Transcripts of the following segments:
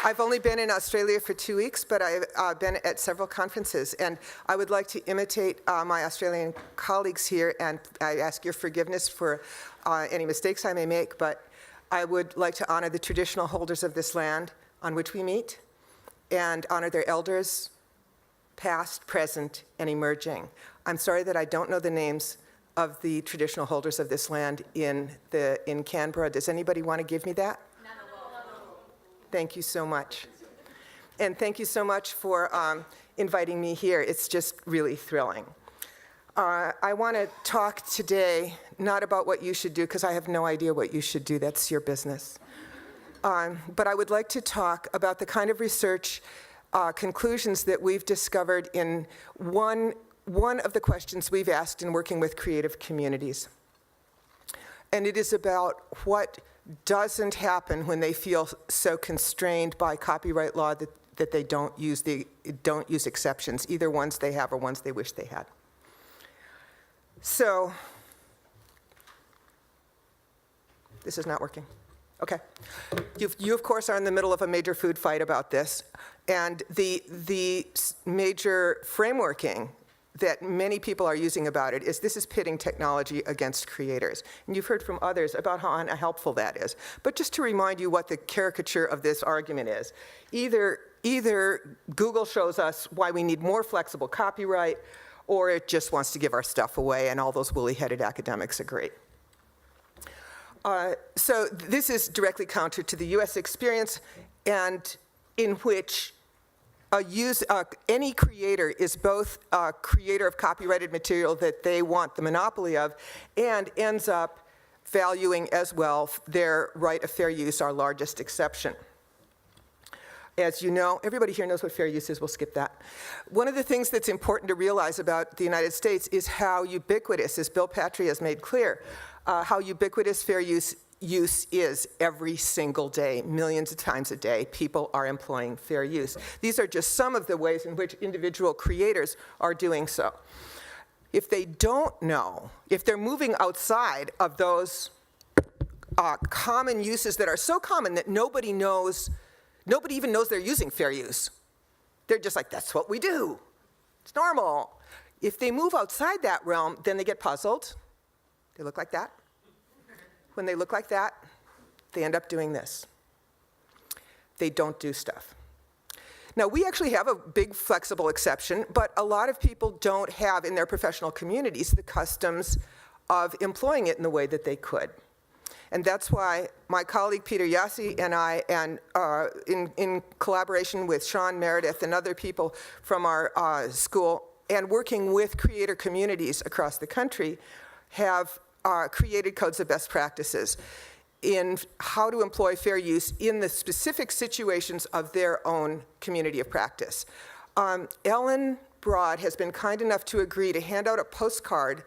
I've only been in Australia for 2 weeks, but I've been at several conferences, and I would like to imitate my Australian colleagues here, and I ask your forgiveness for any mistakes I may make, but I would like to honor the traditional holders of this land on which we meet, and honor their elders, past, present, and emerging. I'm sorry that I don't know the names of the traditional holders of this land in Canberra. Does anybody want to give me that? Thank you so much. And thank you so much for inviting me here. It's just really thrilling. I want to talk today not about what you should do, because I have no idea what you should do. That's your business. But I would like to talk about the kind of research conclusions that we've discovered in one of the questions we've asked in working with creative communities. And it is about what doesn't happen when they feel so constrained by copyright law that they don't use exceptions, either ones they have or ones they wish they had. So, this is not working. Okay. You of course, are in the middle of a major food fight about this, and the major frameworking that many people are using about it is this is pitting technology against creators. And you've heard from others about how unhelpful that is. But just to remind you what the caricature of this argument is, either Google shows us why we need more flexible copyright, or it just wants to give our stuff away, and all those woolly-headed academics agree. So this is directly counter to the US experience, and in which any creator is both a creator of copyrighted material that they want the monopoly of, and ends up valuing as well their right of fair use, our largest exception. As you know, everybody here knows what fair use is, we'll skip that. One of the things that's important to realize about the United States is how ubiquitous, as Bill Patry has made clear, how ubiquitous fair use is every single day, millions of times a day. People are employing fair use. These are just some of the ways in which individual creators are doing so. If they don't know, if they're moving outside of those common uses that are so common that nobody even knows they're using fair use. They're just like, that's what we do. It's normal. If they move outside that realm, then they get puzzled. They look like that. When they look like that, they end up doing this. They don't do stuff. Now, we actually have a big flexible exception, but a lot of people don't have in their professional communities the customs of employing it in the way that they could. And that's why my colleague Peter Yassi and I, and in collaboration with Sean Meredith and other people from our school, and working with creator communities across the country, have created codes of best practices in how to employ fair use in the specific situations of their own community of practice. Ellen Broad has been kind enough to agree to hand out a postcard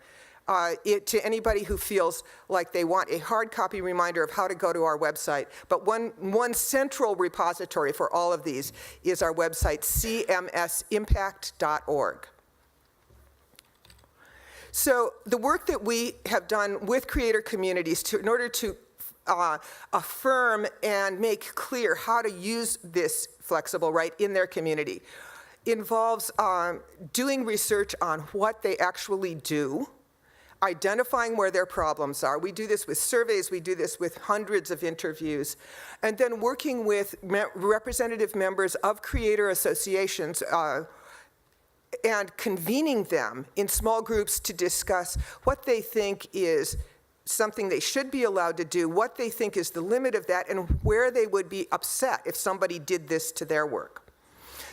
to anybody who feels like they want a hard copy reminder of how to go to our website. But one central repository for all of these is our website, cmsimpact.org. So the work that we have done with creator communities in order to affirm and make clear how to use this flexible right in their community involves doing research on what they actually do, identifying where their problems are. We do this with surveys, we do this with hundreds of interviews, and then working with representative members of creator associations and convening them in small groups to discuss what they think is something they should be allowed to do, what they think is the limit of that, and where they would be upset if somebody did this to their work.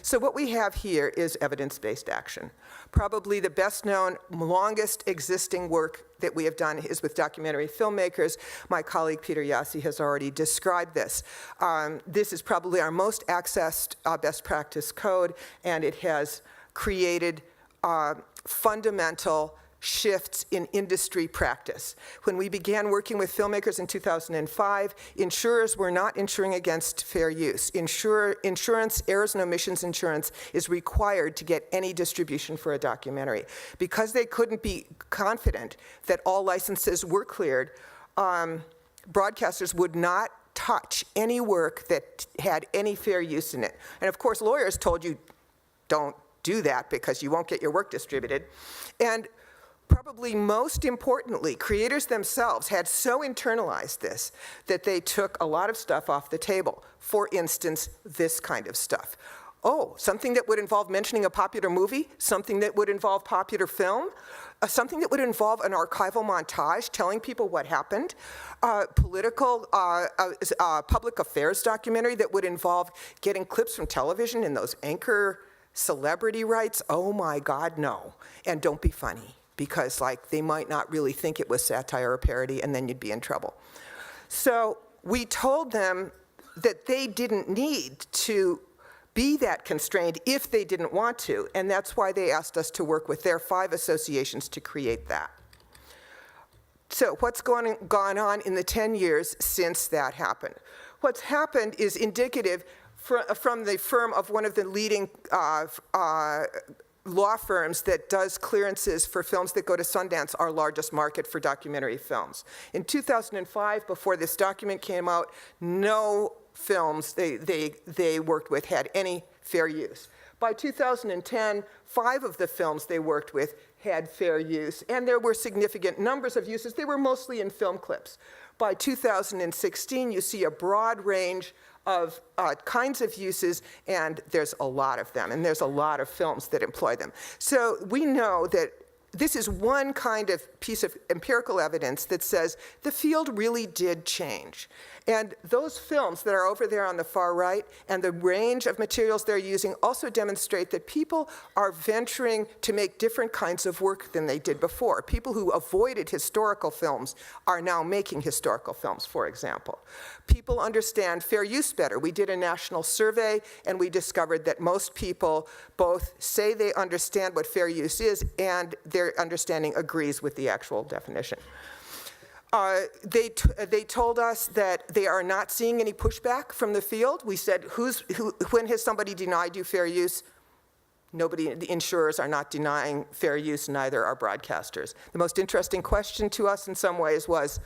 So what we have here is evidence-based action. Probably the best known, longest existing work that we have done is with documentary filmmakers. My colleague Peter Yassi has already described this. This is probably our most accessed best practice code, and it has created fundamental shifts in industry practice. When we began working with filmmakers in 2005, insurers were not insuring against fair use. Insurance, errors and omissions insurance, is required to get any distribution for a documentary. Because they couldn't be confident that all licenses were cleared, broadcasters would not touch any work that had any fair use in it. And of course, lawyers told you, don't do that because you won't get your work distributed. And probably most importantly, creators themselves had so internalized this that they took a lot of stuff off the table. For instance, this kind of stuff. Oh, something that would involve mentioning a popular movie, something that would involve popular film, something that would involve an archival montage telling people what happened, political, public affairs documentary that would involve getting clips from television and those anchor celebrity rights. Oh my God, no. And don't be funny, because they might not really think it was satire or parody, and then you'd be in trouble. So we told them that they didn't need to be that constrained if they didn't want to, and that's why they asked us to work with their 5 associations to create that. So what's gone on in the 10 years since that happened? What's happened is indicative from the firm of one of the leading law firms that does clearances for films that go to Sundance, our largest market for documentary films. In 2005, before this document came out, no films they worked with had any fair use. By 2010, 5 of the films they worked with had fair use, and there were significant numbers of uses. They were mostly in film clips. By 2016, you see a broad range of kinds of uses, and there's a lot of them, and there's a lot of films that employ them. So we know that this is one kind of piece of empirical evidence that says the field really did change. And those films that are over there on the far right and the range of materials they're using also demonstrate that people are venturing to make different kinds of work than they did before. People who avoided historical films are now making historical films, for example. People understand fair use better. We did a national survey, and we discovered that most people both say they understand what fair use is, and their understanding agrees with the actual definition. They told us that they are not seeing any pushback from the field. We said, when has somebody denied you fair use? Nobody, the insurers are not denying fair use, neither are broadcasters. The most interesting question to us in some ways was,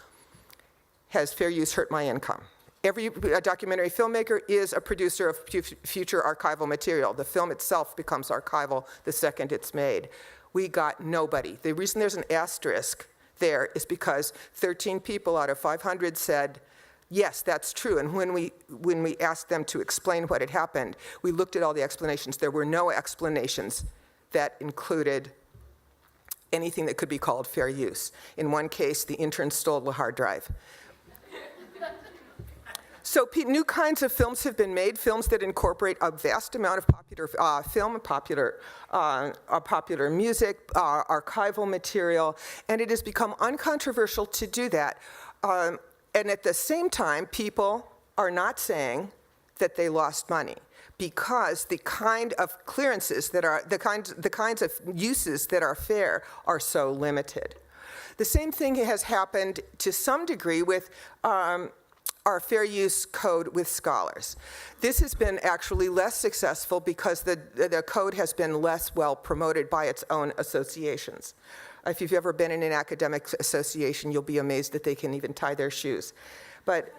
has fair use hurt my income? Every documentary filmmaker is a producer of future archival material. The film itself becomes archival the second it's made. We got nobody. The reason there's an asterisk there is because 13 people out of 500 said, yes, that's true. And when we asked them to explain what had happened, we looked at all the explanations. There were no explanations that included anything that could be called fair use. In one case, the intern stole the hard drive. So new kinds of films have been made, films that incorporate a vast amount of popular film, popular music, archival material, and it has become uncontroversial to do that. And at the same time, people are not saying that they lost money, because the kind of clearances that are, the kinds of uses that are fair are so limited. The same thing has happened to some degree with our fair use code with scholars. This has been actually less successful because the code has been less well promoted by its own associations. If you've ever been in an academic association, you'll be amazed that they can even tie their shoes. But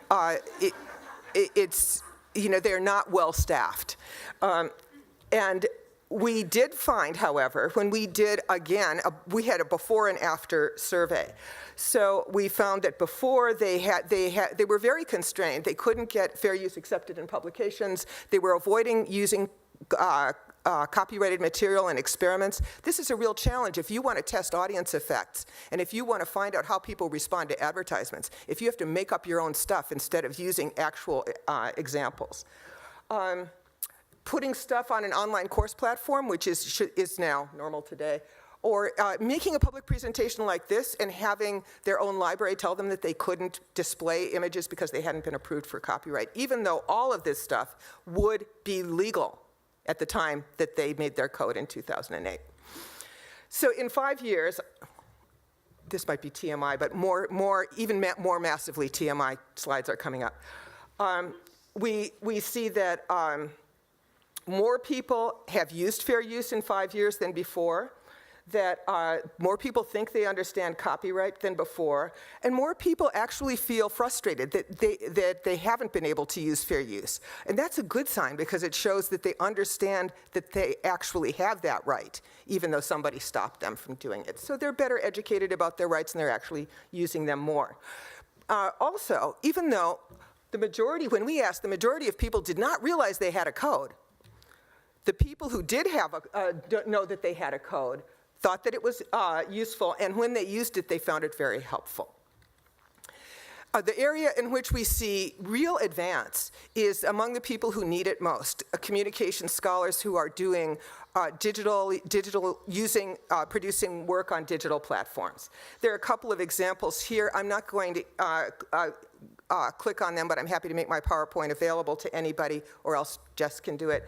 it's, they're not well staffed. And we did find, however, when we did, again, we had a before and after survey. So we found that before they were very constrained. They couldn't get fair use accepted in publications. They were avoiding using copyrighted material in experiments. This is a real challenge if you want to test audience effects, and if you want to find out how people respond to advertisements, if you have to make up your own stuff instead of using actual examples. Putting stuff on an online course platform, which is now normal today, or making a public presentation like this and having their own library tell them that they couldn't display images because they hadn't been approved for copyright, even though all of this stuff would be legal at the time that they made their code in 2008. So in 5 years, this might be TMI, but even more massively TMI slides are coming up. We see that more people have used fair use in 5 years than before. that more people think they understand copyright than before, and more people actually feel frustrated that they haven't been able to use fair use. And that's a good sign, because it shows that they understand that they actually have that right, even though somebody stopped them from doing it. So they're better educated about their rights, and they're actually using them more. Also, even though when we asked, the majority of people did not realize they had a code, the people who did know that they had a code thought that it was useful, and when they used it, they found it very helpful. The area in which we see real advance is among the people who need it most, communication scholars who are doing producing work on digital platforms. There are a couple of examples here. I'm not going to click on them, but I'm happy to make my PowerPoint available to anybody, or else Jess can do it.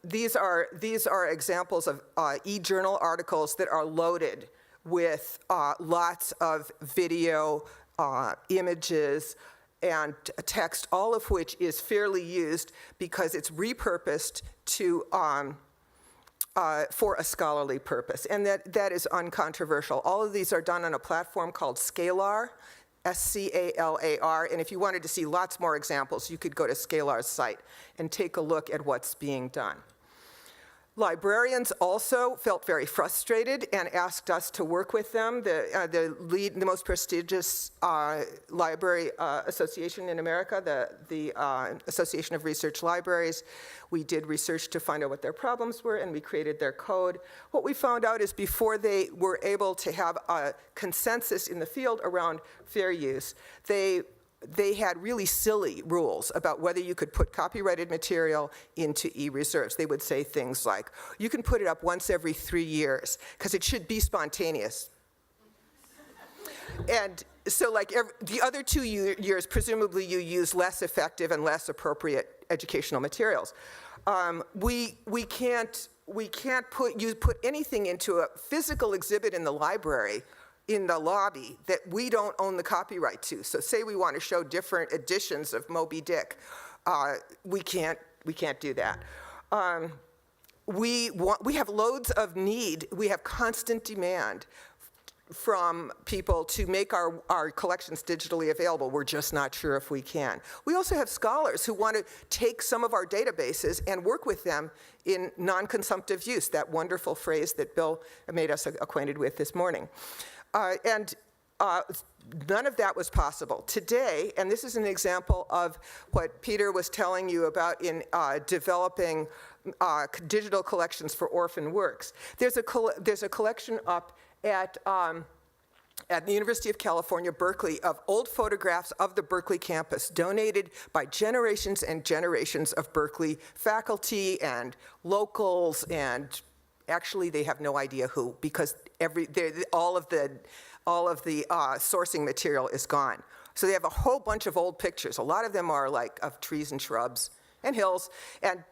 These are examples of e-journal articles that are loaded with lots of video, images, and text, all of which is fairly used because it's repurposed for a scholarly purpose, and that is uncontroversial. All of these are done on a platform called Scalar, S-C-A-L-A-R, and if you wanted to see lots more examples, you could go to Scalar's site and take a look at what's being done. Librarians also felt very frustrated and asked us to work with them. The most prestigious library association in America, the Association of Research Libraries, we did research to find out what their problems were, and we created their code. What we found out is before they were able to have a consensus in the field around fair use, they had really silly rules about whether you could put copyrighted material into e-reserves. They would say things like, you can put it up once every 3 years, because it should be spontaneous. And so like the other 2 years, presumably you use less effective and less appropriate educational materials. We can't put anything into a physical exhibit in the library, in the lobby, that we don't own the copyright to. So say we want to show different editions of Moby Dick, we can't do that. We have loads of need, we have constant demand from people to make our collections digitally available. We're just not sure if we can. We also have scholars who want to take some of our databases and work with them in non-consumptive use, that wonderful phrase that Bill made us acquainted with this morning. None of that was possible. Today, and this is an example of what Peter was telling you about in developing digital collections for orphan works. There's a collection up at the University of California, Berkeley, of old photographs of the Berkeley campus, donated by generations and generations of Berkeley faculty and locals, and actually they have no idea who, because all of the sourcing material is gone. So they have a whole bunch of old pictures. A lot of them are like of trees and shrubs and hills, and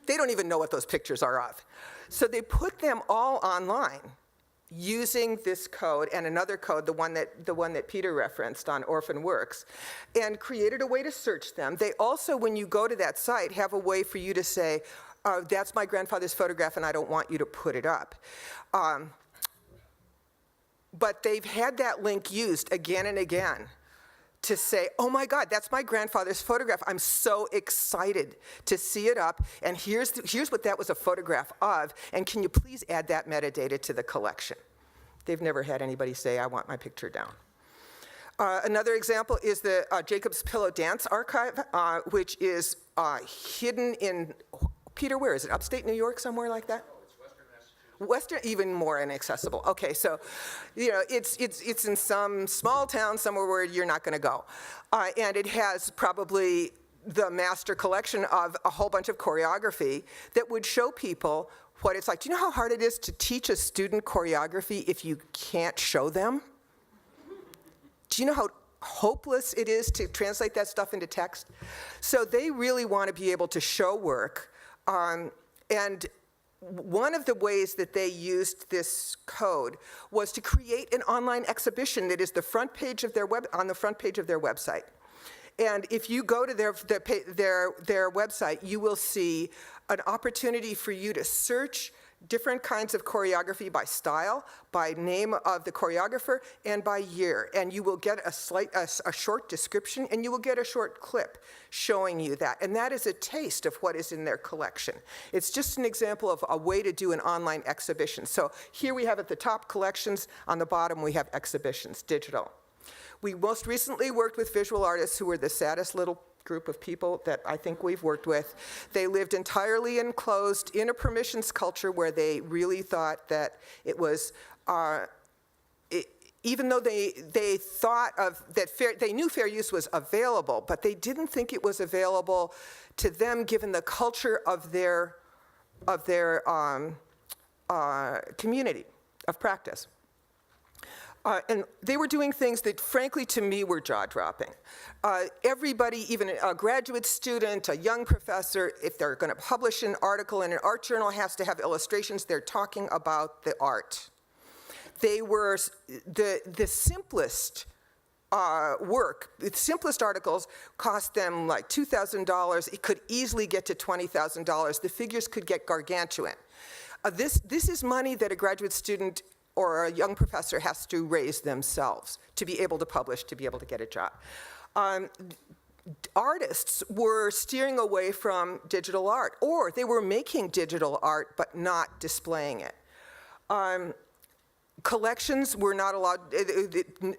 they don't even know what those pictures are of. So they put them all online using this code and another code, the one that Peter referenced on orphan works, and created a way to search them. They also, when you go to that site, have a way for you to say, that's my grandfather's photograph and I don't want you to put it up. But they've had that link used again and again to say, oh my God, that's my grandfather's photograph. I'm so excited to see it up, and here's what that was a photograph of, and can you please add that metadata to the collection? They've never had anybody say, I want my picture down. Another example is the Jacob's Pillow Dance Archive, which is hidden in, Peter, where is it? Upstate New York, somewhere like that? Western, even more inaccessible. Okay, so, it's in some small town somewhere where you're not going to go. And it has probably the master collection of a whole bunch of choreography that would show people what it's like. Do you know how hard it is to teach a student choreography if you can't show them? Do you know how hopeless it is to translate that stuff into text? So they really want to be able to show work. And one of the ways that they used this code was to create an online exhibition that is the front page of their on the front page of their website. And if you go to their website, you will see an opportunity for you to search different kinds of choreography by style, by name of the choreographer, and by year. And you will get a short description, and you will get a short clip showing you that. And that is a taste of what is in their collection. It's just an example of a way to do an online exhibition. So here we have at the top collections, on the bottom we have exhibitions, digital. We most recently worked with visual artists who were the saddest little group of people that I think we've worked with. They lived entirely enclosed in a permissions culture where they really thought that it was, even though they thought of that they knew fair use was available, but they didn't think it was available to them given the culture of their community of practice. And they were doing things that, frankly, to me, were jaw-dropping. Everybody, even a graduate student, a young professor, if they're going to publish an article in an art journal, has to have illustrations. They're talking about the art. They were the simplest work. The simplest articles cost them like $2,000. It could easily get to $20,000. The figures could get gargantuan. This is money that a graduate student or a young professor has to raise themselves to be able to publish, to be able to get a job. Artists were steering away from digital art, or they were making digital art but not displaying it. Collections were not allowed,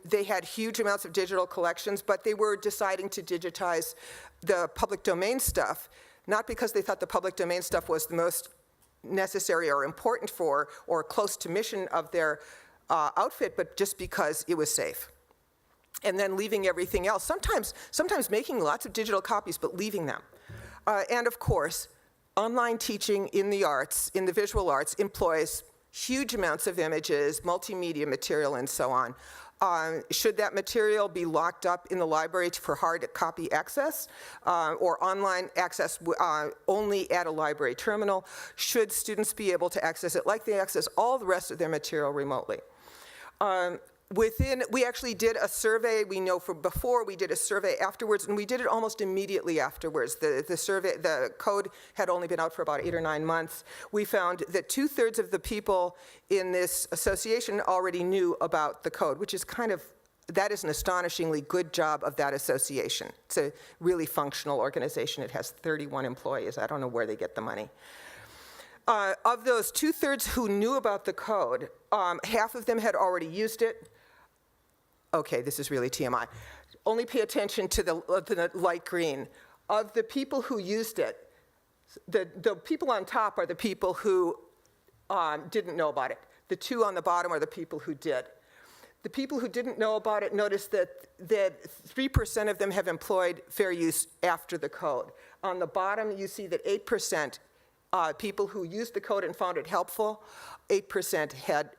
they had huge amounts of digital collections, but they were deciding to digitize the public domain stuff, not because they thought the public domain stuff was the most necessary or important for or close to mission of their outfit, but just because it was safe. And then leaving everything else, sometimes making lots of digital copies, but leaving them. And of course, online teaching in the arts, in the visual arts, employs huge amounts of images, multimedia material, and so on. Should that material be locked up in the library for hard copy access or online access only at a library terminal? Should students be able to access it like they access all the rest of their material remotely? We actually did a survey. We know from before, we did a survey afterwards, and we did it almost immediately afterwards. The code had only been out for about 8 or 9 months. We found that 2/3 of the people in this association already knew about the code, which is that is an astonishingly good job of that association. It's a really functional organization. It has 31 employees. I don't know where they get the money. Of those 2/3 who knew about the code, half of them had already used it. Okay, this is really TMI. Only pay attention to the light green. Of the people who used it, the people on top are the people who didn't know about it. The two on the bottom are the people who did. The people who didn't know about it, notice that 3% of them have employed fair use after the code. On the bottom, you see that 8% people who used the code and found it helpful, 8% had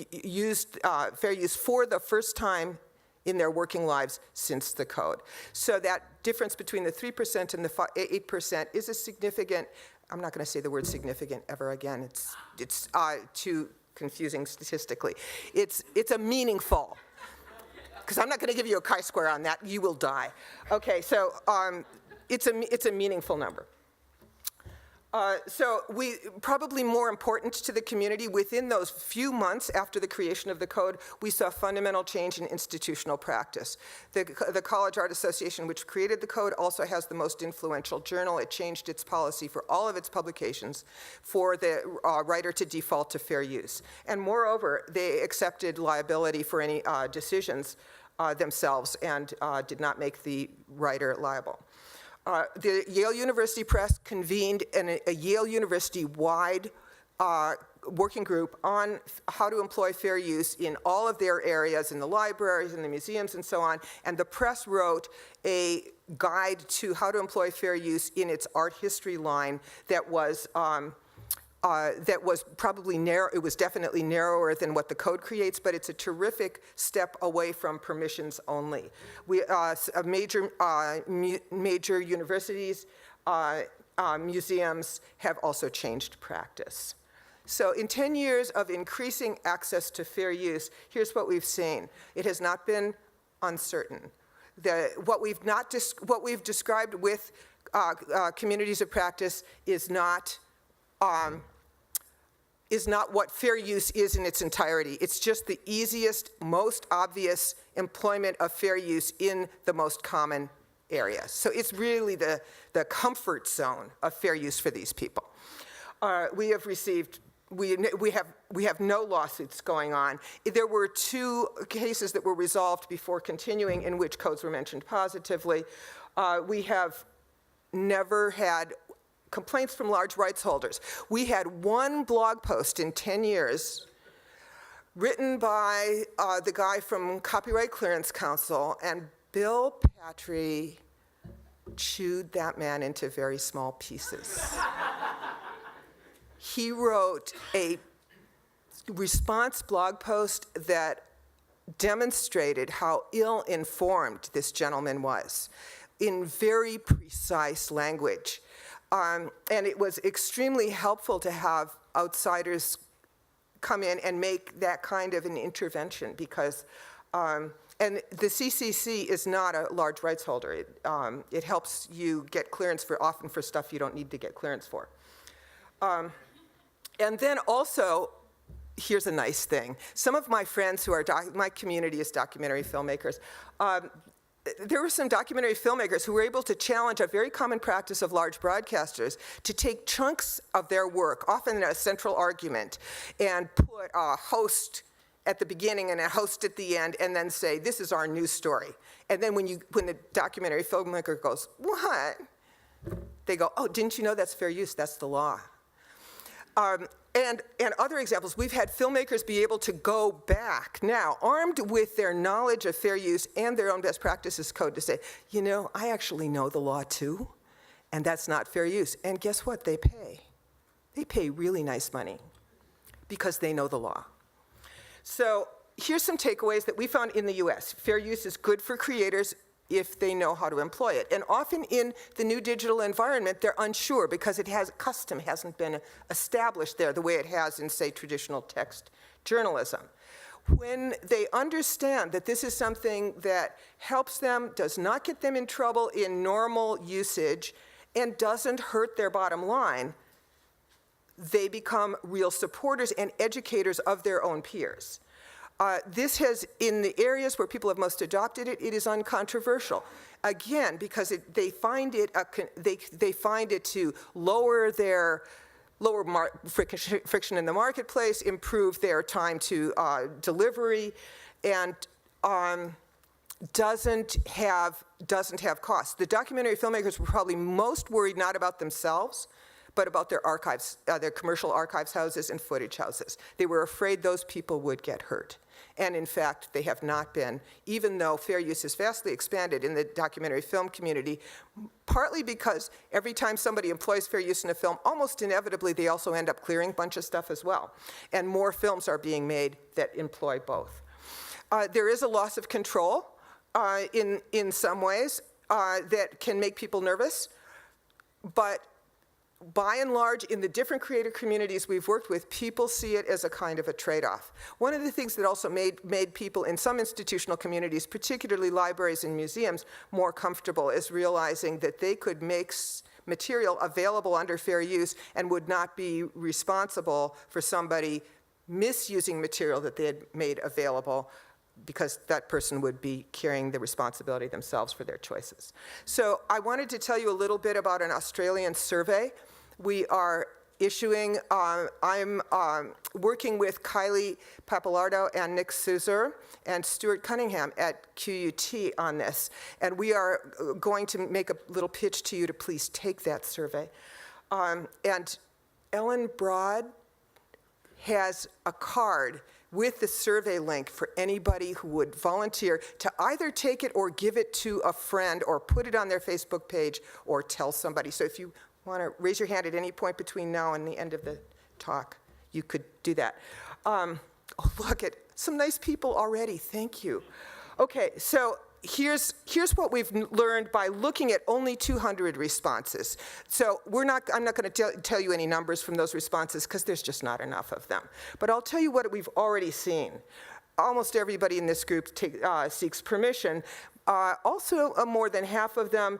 used fair use for the first time in their working lives since the code. So that difference between the 3% and the 8% is a significant, I'm not going to say the word significant ever again, it's too confusing statistically. It's a meaningful, because I'm not going to give you a chi-square on that, you will die. Okay, so it's a meaningful number. So probably more important to the community, within those few months after the creation of the code, we saw a fundamental change in institutional practice. The College Art Association, which created the code, also has the most influential journal. It changed its policy for all of its publications for the writer to default to fair use. And moreover, they accepted liability for any decisions themselves and did not make the writer liable. The Yale University Press convened a Yale University-wide working group on how to employ fair use in all of their areas, in the libraries, in the museums, and so on. And the press wrote a guide to how to employ fair use in its art history line that was probably narrow. It was definitely narrower than what the code creates, but it's a terrific step away from permissions only. Major universities, museums have also changed practice. So in 10 years of increasing access to fair use, here's what we've seen. It has not been uncertain. What we've described with communities of practice is not is not what fair use is in its entirety. It's just the easiest, most obvious employment of fair use in the most common areas. So it's really the comfort zone of fair use for these people. We have received, we have no lawsuits going on. There were 2 cases that were resolved before continuing in which codes were mentioned positively. We have never had complaints from large rights holders. We had 1 blog post in 10 years written by the guy from Copyright Clearance Council, and Bill Patry chewed that man into very small pieces. He wrote a response blog post that demonstrated how ill-informed this gentleman was in very precise language. And it was extremely helpful to have outsiders come in and make that kind of an intervention because, and the CCC is not a large rights holder. It helps you get clearance often for stuff you don't need to get clearance for. And then also, here's a nice thing. Some of my friends who are, my community is documentary filmmakers, there were some documentary filmmakers who were able to challenge a very common practice of large broadcasters to take chunks of their work, often in a central argument, and put a host at the beginning and a host at the end, and then say, this is our news story. And then when the documentary filmmaker goes, what? They go, oh, didn't you know that's fair use? That's the law. And other examples, we've had filmmakers be able to go back now, armed with their knowledge of fair use and their own best practices code, to say, you know, I actually know the law too, and that's not fair use. And guess what? They pay. They pay really nice money because they know the law. So here's some takeaways that we found in the US. Fair use is good for creators if they know how to employ it. And often in the new digital environment, they're unsure because custom hasn't been established there the way it has in, say, traditional text journalism. When they understand that this is something that helps them, does not get them in trouble in normal usage, and doesn't hurt their bottom line, they become real supporters and educators of their own peers. This has, in the areas where people have most adopted it, it is uncontroversial. Again, because they find it to lower their friction in the marketplace, improve their time to delivery, and doesn't have costs. The documentary filmmakers were probably most worried not about themselves, but about their archives, their commercial archives houses and footage houses. They were afraid those people would get hurt. And in fact, they have not been, even though fair use is vastly expanded in the documentary film community, partly because every time somebody employs fair use in a film, almost inevitably they also end up clearing a bunch of stuff as well. And more films are being made that employ both. There is a loss of control in some ways that can make people nervous, but by and large, in the different creator communities we've worked with, people see it as a kind of a trade-off. One of the things that also made people in some institutional communities, particularly libraries and museums, more comfortable is realizing that they could make material available under fair use and would not be responsible for somebody misusing material that they had made available, because that person would be carrying the responsibility themselves for their choices. So I wanted to tell you a little bit about an Australian survey. We are issuing, I'm working with Kylie Papalardo and Nick Suzur and Stuart Cunningham at QUT on this. And we are going to make a little pitch to you to please take that survey. And Ellen Broad has a card with the survey link for anybody who would volunteer to either take it or give it to a friend or put it on their Facebook page or tell somebody. So if you want to raise your hand at any point between now and the end of the talk, you could do that. Oh, look at some nice people already. Thank you. Okay, so here's what we've learned by looking at only 200 responses. So I'm not going to tell you any numbers from those responses because there's just not enough of them. But I'll tell you what we've already seen. Almost everybody in this group seeks permission, Also, more than half of them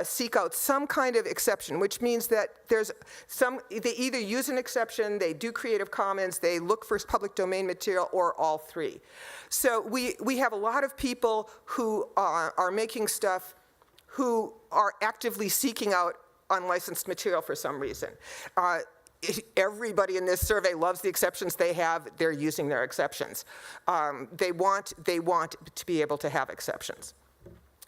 seek out some kind of exception, which means that they either use an exception, they do Creative Commons, they look for public domain material, or all three. So we have a lot of people who are making stuff who are actively seeking out unlicensed material for some reason. Everybody in this survey loves the exceptions they have. They're using their exceptions. They want to be able to have exceptions.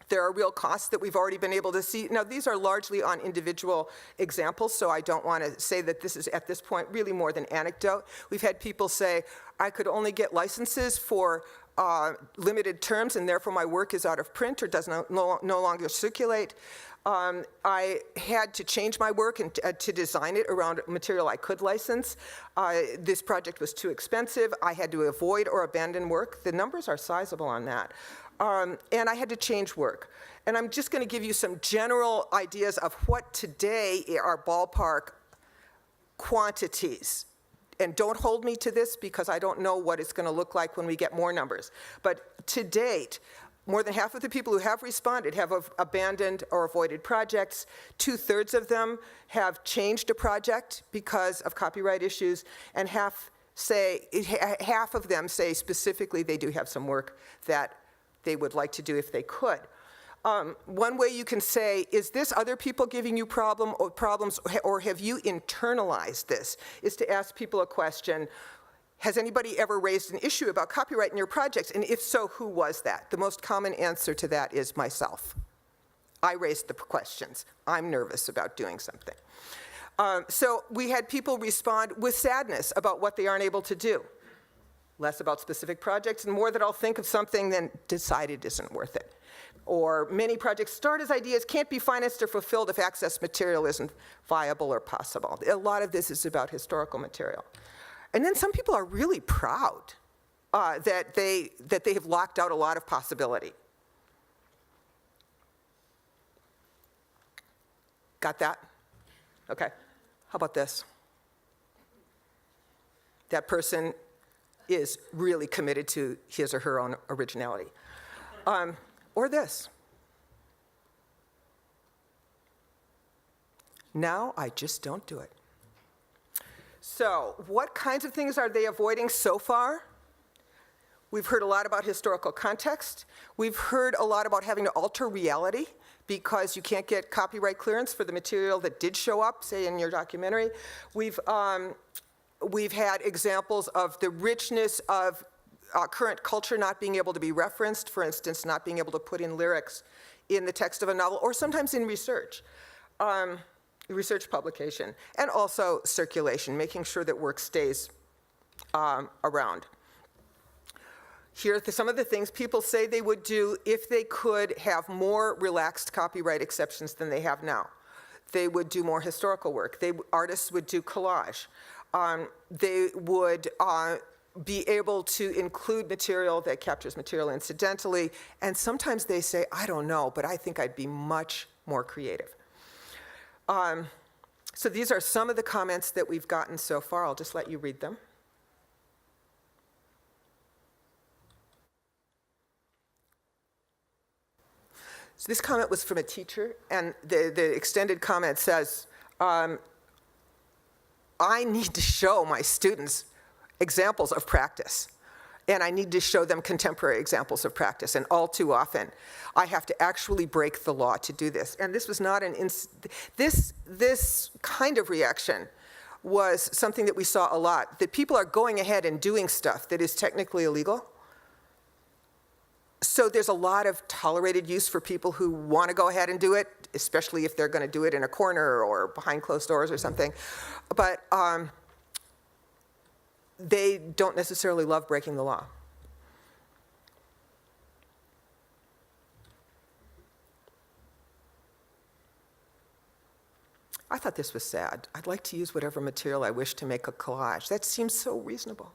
There are real costs that we've already been able to see. Now, these are largely on individual examples, so I don't want to say that this is, at this point, really more than anecdote. We've had people say, I could only get licenses for limited terms, and therefore my work is out of print or does no longer circulate. I had to change my work and to design it around material I could license. This project was too expensive. I had to avoid or abandon work. The numbers are sizable on that. And I had to change work. And I'm just going to give you some general ideas of what today are ballpark quantities. And don't hold me to this because I don't know what it's going to look like when we get more numbers. But to date, more than half of the people who have responded have abandoned or avoided projects. 2/3 of them have changed a project because of copyright issues, and half of them say specifically they do have some work that they would like to do if they could. One way you can say, is this other people giving you problems, or have you internalized this, is to ask people a question. Has anybody ever raised an issue about copyright in your projects? And if so, who was that? The most common answer to that is myself. I raised the questions. I'm nervous about doing something. So we had people respond with sadness about what they aren't able to do. Less about specific projects and more that I'll think of something then decide it isn't worth it. Or many projects start as ideas, can't be financed or fulfilled if access material isn't viable or possible. A lot of this is about historical material. And then some people are really proud that they have locked out a lot of possibility. Got that? Okay. How about this? That person is really committed to his or her own originality. Or this. Now I just don't do it. So what kinds of things are they avoiding so far? We've heard a lot about historical context. We've heard a lot about having to alter reality because you can't get copyright clearance for the material that did show up, say in your documentary. We've had examples of the richness of current culture not being able to be referenced, for instance, not being able to put in lyrics in the text of a novel, or sometimes in research. Research publication, and also circulation, making sure that work stays around. Here are some of the things people say they would do if they could have more relaxed copyright exceptions than they have now. They would do more historical work. Artists would do collage. They would be able to include material that captures material incidentally, and sometimes they say, I don't know, but I think I'd be much more creative. So these are some of the comments that we've gotten so far. I'll just let you read them. So this comment was from a teacher, and the extended comment says, I need to show my students examples of practice, and I need to show them contemporary examples of practice, and all too often, I have to actually break the law to do this. And this was not this kind of reaction was something that we saw a lot, that people are going ahead and doing stuff that is technically illegal. So there's a lot of tolerated use for people who want to go ahead and do it, especially if they're going to do it in a corner or behind closed doors or something. But they don't necessarily love breaking the law. I thought this was sad. I'd like to use whatever material I wish to make a collage. That seems so reasonable.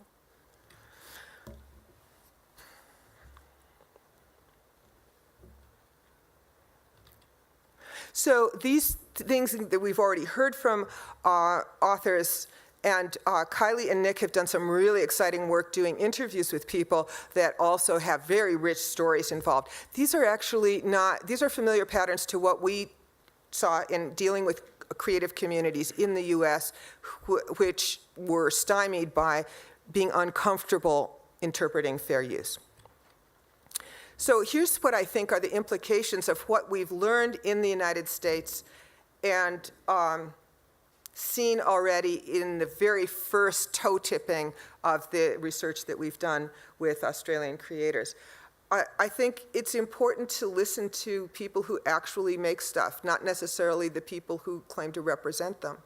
So these things that we've already heard from authors And Kylie and Nick have done some really exciting work doing interviews with people that also have very rich stories involved. These are actually not, these are familiar patterns to what we saw in dealing with creative communities in the US, which were stymied by being uncomfortable interpreting fair use. So here's what I think are the implications of what we've learned in the United States and seen already in the very first toe-tipping of the research that we've done with Australian creators. I think it's important to listen to people who actually make stuff, not necessarily the people who claim to represent them,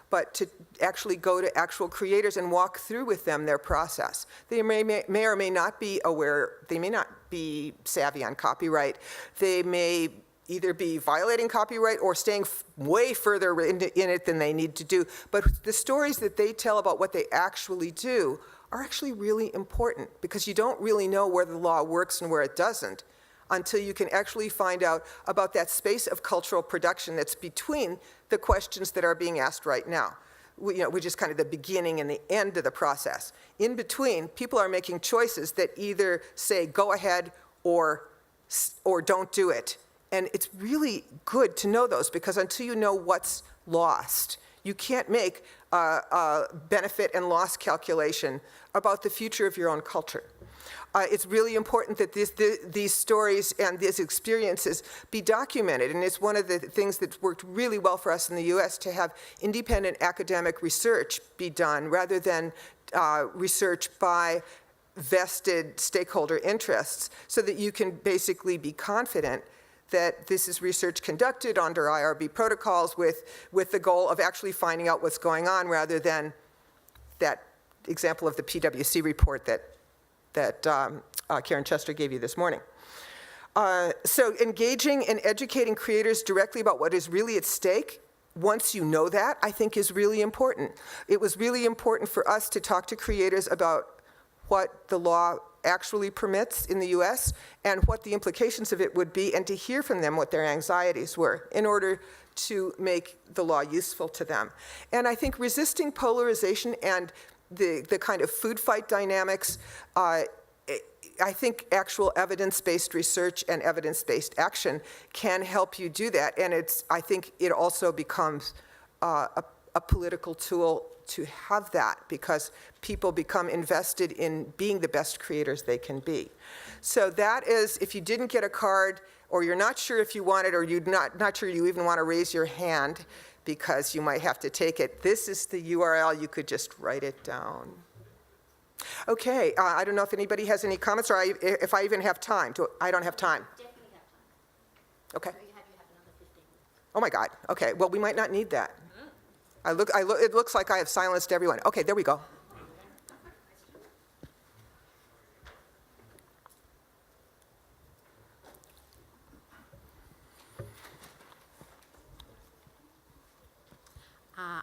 but to actually go to actual creators and walk through with them their process. They may or may not be aware, they may not be savvy on copyright. They may either be violating copyright or staying way further in it than they need to do. But the stories that they tell about what they actually do are actually really important, because you don't really know where the law works and where it doesn't until you can actually find out about that space of cultural production that's between the questions that are being asked right now, which is kind of the beginning and the end of the process. In between, people are making choices that either say go ahead or don't do it. And it's really good to know those, because until you know what's lost, you can't make a benefit and loss calculation about the future of your own culture. It's really important that these stories and these experiences be documented, and it's one of the things that's worked really well for us in the US to have independent academic research be done rather than research by vested stakeholder interests, so that you can basically be confident that this is research conducted under IRB protocols with the goal of actually finding out what's going on, rather than that example of the PwC report that Karen Chester gave you this morning. So engaging and educating creators directly about what is really at stake, once you know that, I think is really important. It was really important for us to talk to creators about what the law actually permits in the US and what the implications of it would be, and to hear from them what their anxieties were in order to make the law useful to them. And I think resisting polarization and the kind of food fight dynamics, I think actual evidence-based research and evidence-based action can help you do that. And I think it also becomes a political tool to have that, because people become invested in being the best creators they can be. So that is, if you didn't get a card, or you're not sure if you want it, or you're not sure you even want to raise your hand because you might have to take it, this is the URL. You could just write it down. Okay, I don't know if anybody has any comments, or if I even have time. I don't have time. Definitely have time. Okay. So you have another 15 minutes. Oh my God. Okay. Well, we might not need that. It looks like I have silenced everyone. Okay, there we go.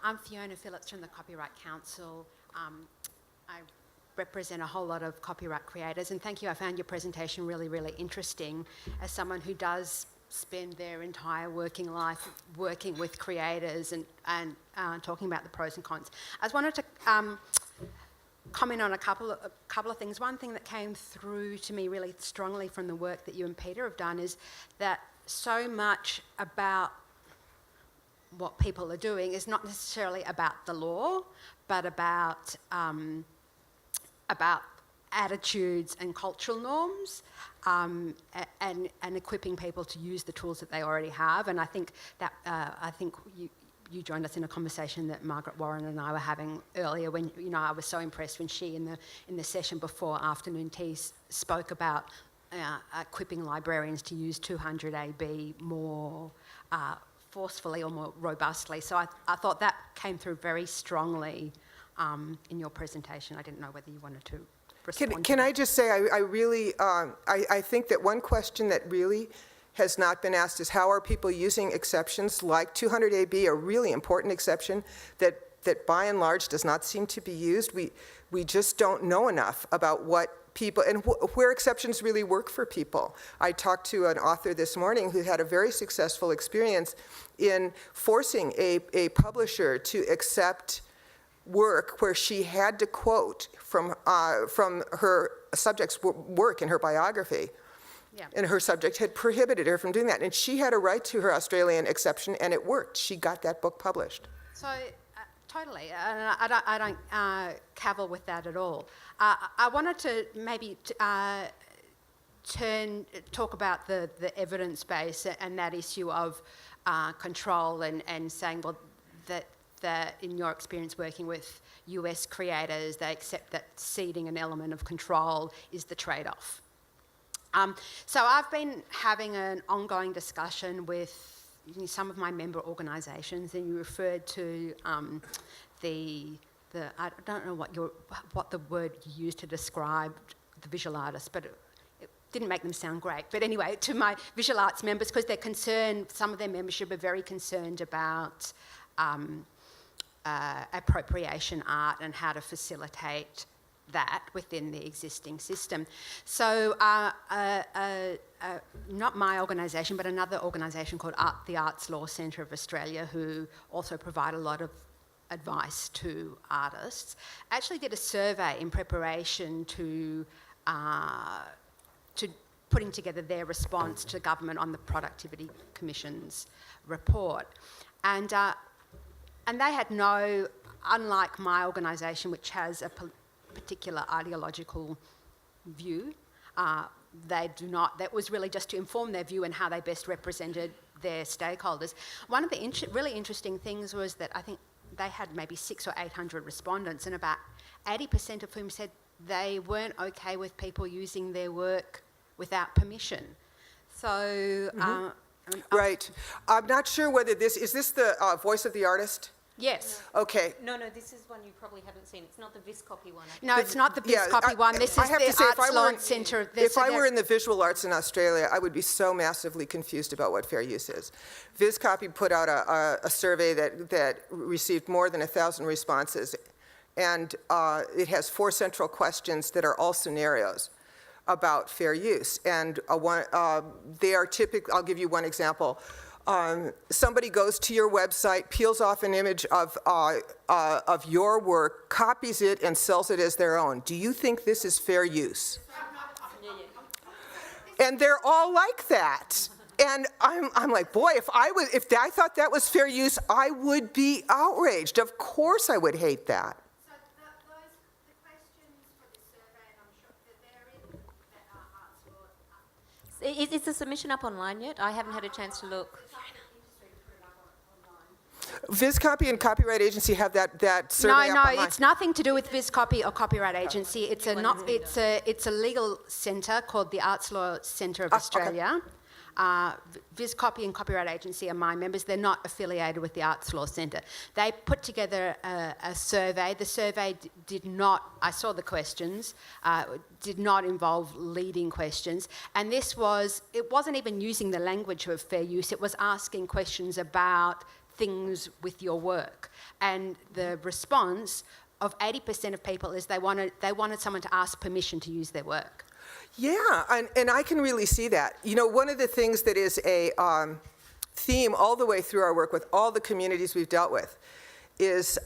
I'm Fiona Phillips from the Copyright Council. I represent a whole lot of copyright creators, and thank you. I found your presentation really, really interesting. As someone who does spend their entire working life working with creators and talking about the pros and cons, I just wanted to comment on a couple of things. One thing that came through to me really strongly from the work that you and Peter have done is that so much about what people are doing is not necessarily about the law, but about attitudes and cultural norms, and equipping people to use the tools that they already have. And I think that you joined us in a conversation that Margaret Warren and I were having earlier, when I was so impressed when she in the session before afternoon tea spoke about equipping librarians to use 200 AB more forcefully or more robustly. So I thought that came through very strongly in your presentation. I didn't know whether you wanted to respond. Can I just say, I really, I think that one question that really has not been asked is how are people using exceptions like 200 AB, a really important exception that by and large does not seem to be used. We just don't know enough about what people, and where exceptions really work for people. I talked to an author this morning who had a very successful experience in forcing a publisher to accept work where she had to quote from her subject's work in her biography. Yeah. And her subject had prohibited her from doing that. And she had a right to her Australian exception, and it worked. She got that book published. So, totally. I don't cavil with that at all. I wanted to maybe talk about the evidence base and that issue of control and saying, well, that in your experience working with US creators, they accept that ceding an element of control is the trade-off. So I've been having an ongoing discussion with some of my member organisations, and you referred to I don't know what the word you used to describe the visual artists, but it didn't make them sound great. But anyway, to my visual arts members, because they're concerned, some of their membership are very concerned about appropriation art and how to facilitate that within the existing system. So not my organisation, but another organisation called the Arts Law Centre of Australia, who also provide a lot of advice to artists, actually did a survey in preparation to putting together their response to government on the Productivity Commission's report. And they had unlike my organisation, which has a particular ideological view, they do not. That was really just to inform their view and how they best represented their stakeholders. One of the really interesting things was that I think they had maybe 600 or 800 respondents, and about 80% of whom said they weren't okay with people using their work without permission. So... Right. I'm not sure whether is this the Voice of the Artist? Yes. Okay. No, this is one you probably haven't seen. It's not the Viscopy one. No, it's not the Viscopy one. This is the Arts Law Centre. If I were in the visual arts in Australia, I would be so massively confused about what fair use is. Viscopy put out a survey that received more than 1,000 responses, and it has 4 central questions that are all scenarios about fair use. And they are typically, I'll give you one example. Somebody goes to your website, peels off an image of your work, copies it, and sells it as their own. Do you think this is fair use? And they're all like that. And I'm like, boy, if I thought that was fair use, I would be outraged. Of course I would hate that. So the questions for this survey, and I'm sure that they're in Arts Law. Is the submission up online yet? I haven't had a chance to look. Viscopy and Copyright Agency have that survey up online. No, it's nothing to do with Viscopy or Copyright Agency. It's a legal centre called the Arts Law Centre of Australia. Okay. Viscopy and Copyright Agency are my members. They're not affiliated with the Arts Law Centre. They put together a survey. The survey did not, I saw the questions, did not involve leading questions. And it wasn't even using the language of fair use. It was asking questions about things with your work. And the response of 80% of people is they wanted someone to ask permission to use their work. Yeah, and I can really see that. You know, one of the things that is a theme all the way through our work with all the communities we've dealt with is,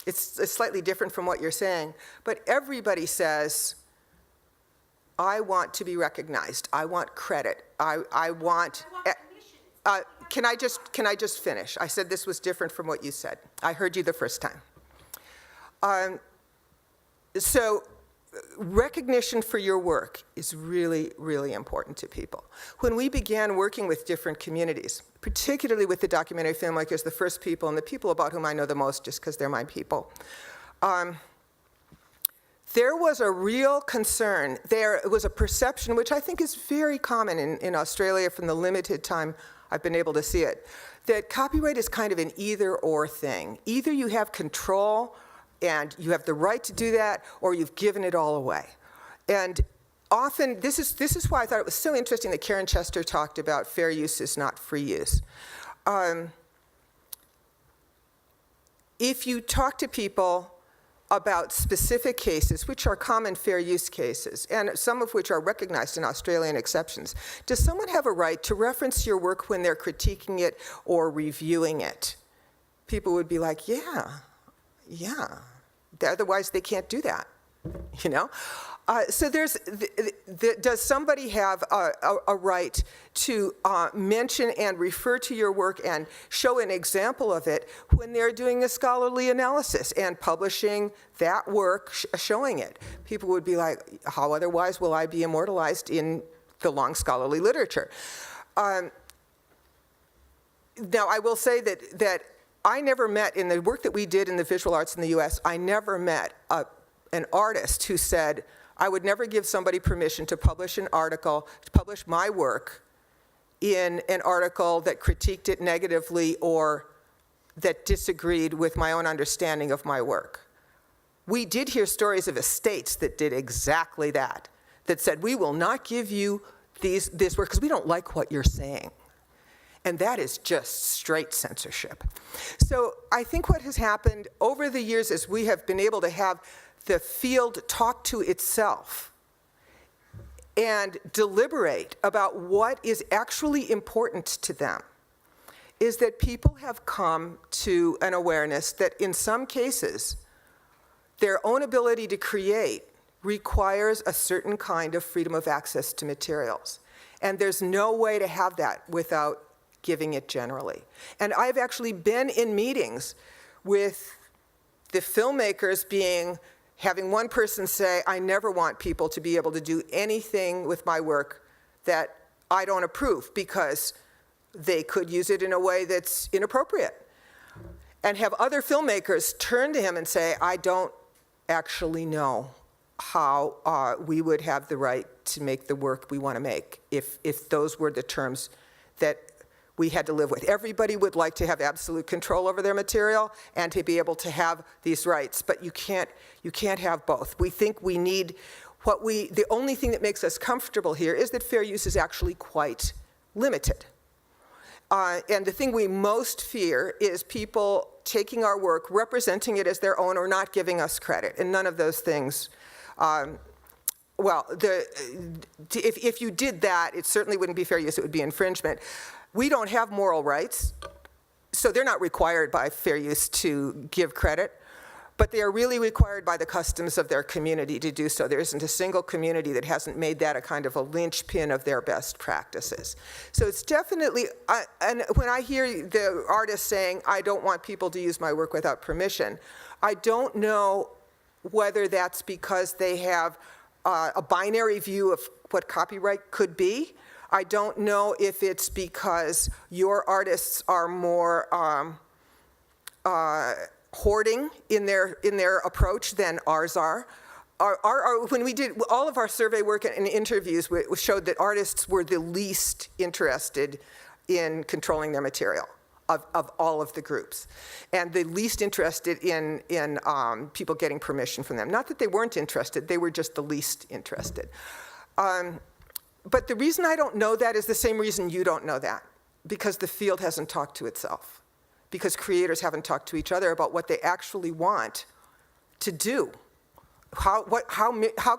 it's slightly different from what you're saying, but everybody says, I want to be recognized. I want credit. I want Can I just finish? I said this was different from what you said. I heard you the first time. So recognition for your work is really, really important to people. When we began working with different communities, particularly with the documentary filmmakers, the first people, and the people about whom I know the most just because they're my people, there was a real concern. There was a perception, which I think is very common in Australia from the limited time I've been able to see it, that copyright is kind of an either-or thing. Either you have control and you have the right to do that, or you've given it all away. And often, this is why I thought it was so interesting that Karen Chester talked about fair use is not free use. If you talk to people about specific cases, which are common fair use cases, and some of which are recognized in Australian exceptions, does someone have a right to reference your work when they're critiquing it or reviewing it? People would be like, yeah, Yeah, otherwise they can't do that, you know? So does somebody have a right to mention and refer to your work and show an example of it when they're doing a scholarly analysis and publishing that work, showing it? People would be like, how otherwise will I be immortalized in the long scholarly literature? Now, I will say that I never met, in the work that we did in the visual arts in the US, I never met an artist who said, I would never give somebody permission to publish an article, to publish my work in an article that critiqued it negatively or that disagreed with my own understanding of my work. We did hear stories of estates that did exactly that said, we will not give you this work because we don't like what you're saying. And that is just straight censorship. So I think what has happened over the years is we have been able to have the field talk to itself and deliberate about what is actually important to them, is that people have come to an awareness that in some cases, their own ability to create requires a certain kind of freedom of access to materials. And there's no way to have that without giving it generally. And I've actually been in meetings with the filmmakers having one person say, I never want people to be able to do anything with my work that I don't approve because they could use it in a way that's inappropriate. And have other filmmakers turn to him and say, I don't actually know how we would have the right to make the work we want to make if those were the terms that we had to live with. Everybody would like to have absolute control over their material and to be able to have these rights, but you can't have both. We think we need the only thing that makes us comfortable here is that fair use is actually quite limited. And the thing we most fear is people taking our work, representing it as their own, or not giving us credit. And none of those things, if you did that, it certainly wouldn't be fair use, it would be infringement. We don't have moral rights, so they're not required by fair use to give credit, but they are really required by the customs of their community to do so. There isn't a single community that hasn't made that a kind of a linchpin of their best practices. So it's definitely, and when I hear the artists saying, I don't want people to use my work without permission, I don't know whether that's because they have a binary view of what copyright could be. I don't know if it's because your artists are more hoarding in their approach than ours are. When we did all of our survey work and interviews, showed that artists were the least interested in controlling their material of all of the groups, and the least interested in people getting permission from them. Not that they weren't interested, they were just the least interested. But the reason I don't know that is the same reason you don't know that, because the field hasn't talked to itself, because creators haven't talked to each other about what they actually want to do, how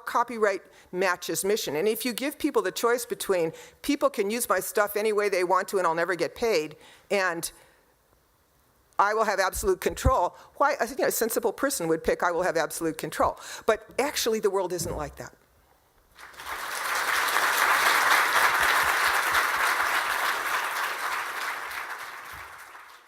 copyright matches mission. And if you give people the choice between people can use my stuff any way they want to and I'll never get paid, and I will have absolute control, why, I think a sensible person would pick I will have absolute control. But actually the world isn't like that.